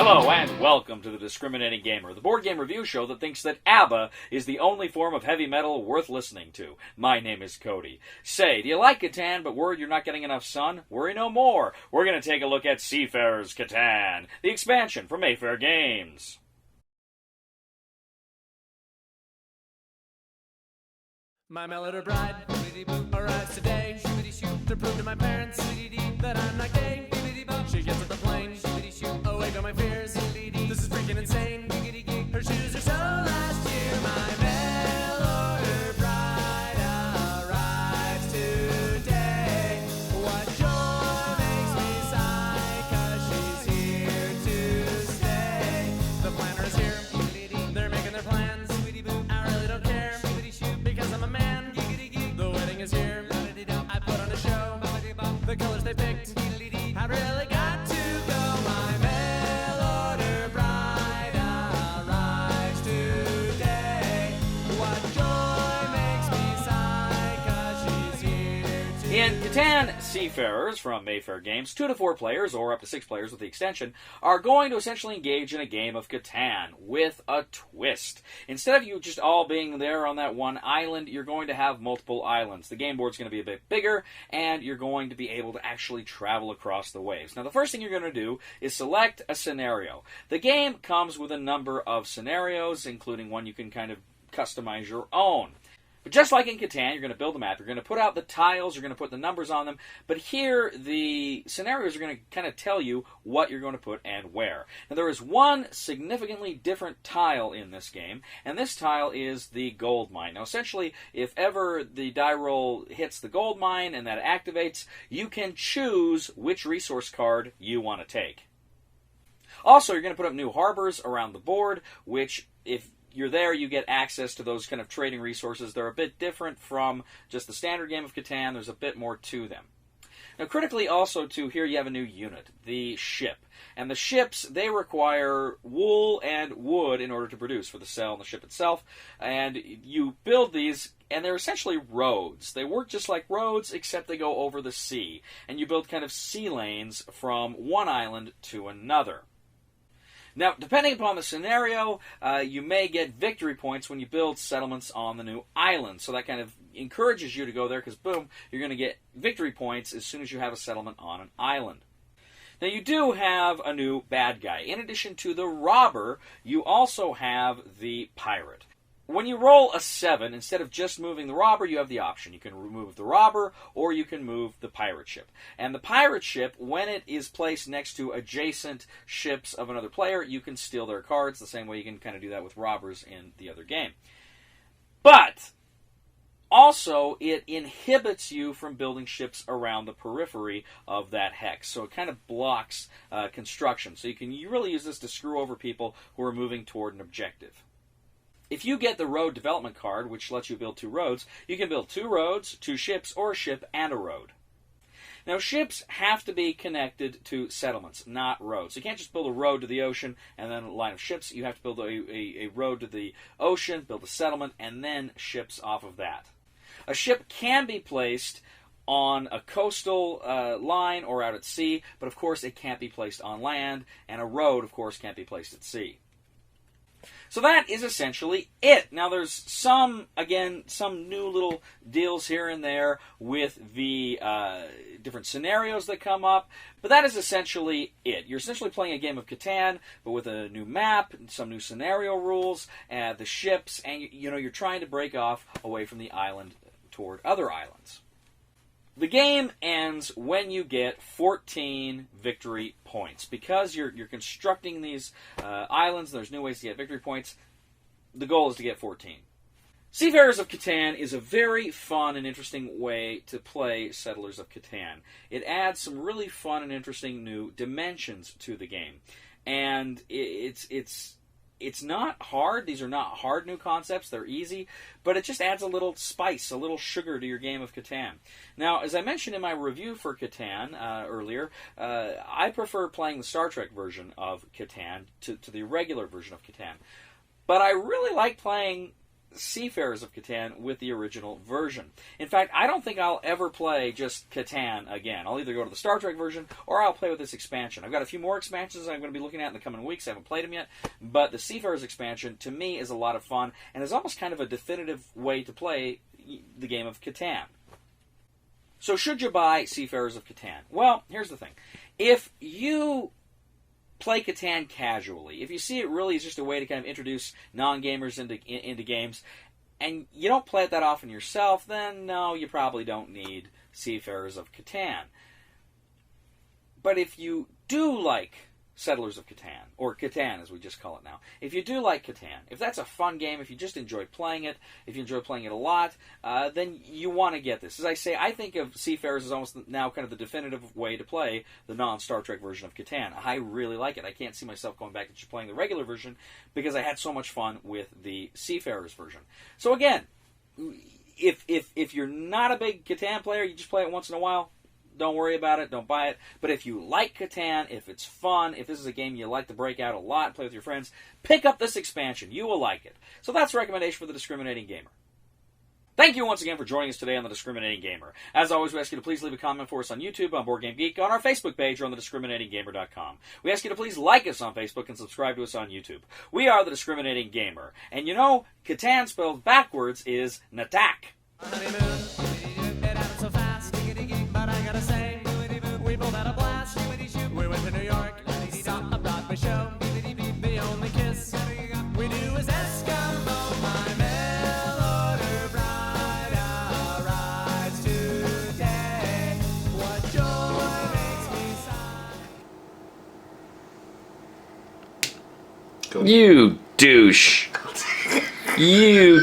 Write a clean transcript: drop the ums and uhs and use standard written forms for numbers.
Hello and welcome to The Discriminating Gamer, the board game review show that thinks that ABBA is the only form of heavy metal worth listening to. My name is Cody. Say, do you like Catan but worried you're not getting enough sun? Worry no more. We're going to take a look at Seafarers Catan, the expansion from Mayfair Games. My melody bride arrives today to prove to my parents that I'm not gay. She gets on the plane, away go my fears. This is freaking insane. Her shoes are so last year. My mail order bride arrives today. What joy makes me sigh, 'cause she's here to stay. The planner is here, they're making their plans. I really don't care, because I'm a man. The wedding is here, I put on a show. The colors they picked, I really got to go. My mail order bride arrives today. What joy makes me sigh, 'cause she's here to In Catan, Seafarers from Mayfair Games, 2 to 4 players, or up to 6 players with the extension, are going to essentially engage in a game of Catan with a twist. Instead of you just all being there on that one island, you're going to have multiple islands. The game board's going to be a bit bigger, and you're going to be able to actually travel across the waves. Now, the first thing you're going to do is select a scenario. The game comes with a number of scenarios, including one you can kind of customize your own. But just like in Catan, you're going to build a map, you're going to put out the tiles, you're going to put the numbers on them, but here the scenarios are going to kind of tell you what you're going to put and where. Now there is one significantly different tile in this game, and this tile is the gold mine. Now essentially, if ever the die roll hits the gold mine and that activates, you can choose which resource card you want to take. Also, you're going to put up new harbors around the board, which if you're there, you get access to those kind of trading resources. They're a bit different from just the standard game of Catan. There's a bit more to them. Now, critically also, too, here you have a new unit, the ship. And the ships, they require wool and wood in order to produce for the sail and the ship itself. And you build these, and they're essentially roads. They work just like roads, except they go over the sea. And you build kind of sea lanes from one island to another. Now, depending upon the scenario, you may get victory points when you build settlements on the new island. So that kind of encourages you to go there because, boom, you're going to get victory points as soon as you have a settlement on an island. Now, you do have a new bad guy. In addition to the robber, you also have the pirate. When you roll a 7, instead of just moving the robber, you have the option. You can remove the robber, or you can move the pirate ship. And the pirate ship, when it is placed next to adjacent ships of another player, you can steal their cards, the same way you can kind of do that with robbers in the other game. But also, it inhibits you from building ships around the periphery of that hex. So it kind of blocks construction. So you really use this to screw over people who are moving toward an objective. If you get the road development card, which lets you build 2 roads, you can build 2 roads, 2 ships, or a ship and a road. Now, ships have to be connected to settlements, not roads. You can't just build a road to the ocean and then a line of ships. You have to build a road to the ocean, build a settlement, and then ships off of that. A ship can be placed on a coastal line or out at sea, but of course it can't be placed on land, and a road, of course, can't be placed at sea. So that is essentially it. Now there's some new little deals here and there with the different scenarios that come up, but that is essentially it. You're essentially playing a game of Catan, but with a new map, some new scenario rules, the ships, and you're trying to break off away from the island toward other islands. The game ends when you get 14 victory points. Because you're constructing these islands, there's new ways to get victory points. The goal is to get 14. Seafarers of Catan is a very fun and interesting way to play Settlers of Catan. It adds some really fun and interesting new dimensions to the game. And it's not hard. These are not hard new concepts. They're easy. But it just adds a little spice, a little sugar to your game of Catan. Now, as I mentioned in my review for Catan earlier, I prefer playing the Star Trek version of Catan to the regular version of Catan. But I really like playing Seafarers of Catan with the original version. In fact, I don't think I'll ever play just Catan again. I'll either go to the Star Trek version or I'll play with this expansion. I've got a few more expansions I'm going to be looking at in the coming weeks. I haven't played them yet, but the Seafarers expansion, to me, is a lot of fun and is almost kind of a definitive way to play the game of Catan. So should you buy Seafarers of Catan? Well, here's the thing. If you play Catan casually, if you see it really as just a way to kind of introduce non-gamers into games, and you don't play it that often yourself, then no, you probably don't need Seafarers of Catan. But if you do like Settlers of Catan, or Catan as we just call it now, if you do like Catan, if that's a fun game, if you just enjoy playing it, if you enjoy playing it a lot, then you want to get this. As I say, I think of Seafarers as almost now kind of the definitive way to play the non-Star Trek version of Catan. I really like it. I can't see myself going back to just playing the regular version because I had so much fun with the Seafarers version. So again, if you're not a big Catan player, you just play it once in a while, don't worry about it, don't buy it. But if you like Catan, if it's fun, if this is a game you like to break out a lot and play with your friends, pick up this expansion. You will like it. So that's a recommendation for the Discriminating Gamer. Thank you once again for joining us today on The Discriminating Gamer. As always, we ask you to please leave a comment for us on YouTube, on Board Game Geek, on our Facebook page, or on thediscriminatinggamer.com. We ask you to please like us on Facebook and subscribe to us on YouTube. We are The Discriminating Gamer. And you know, Catan spelled backwards is Natak. It happened so fast, but I gotta say, we both had a blast. We went to New York, saw a Broadway show. The only kiss we do is Eskimo. My mail order bride arrives today. What joy makes me sigh. You douche. You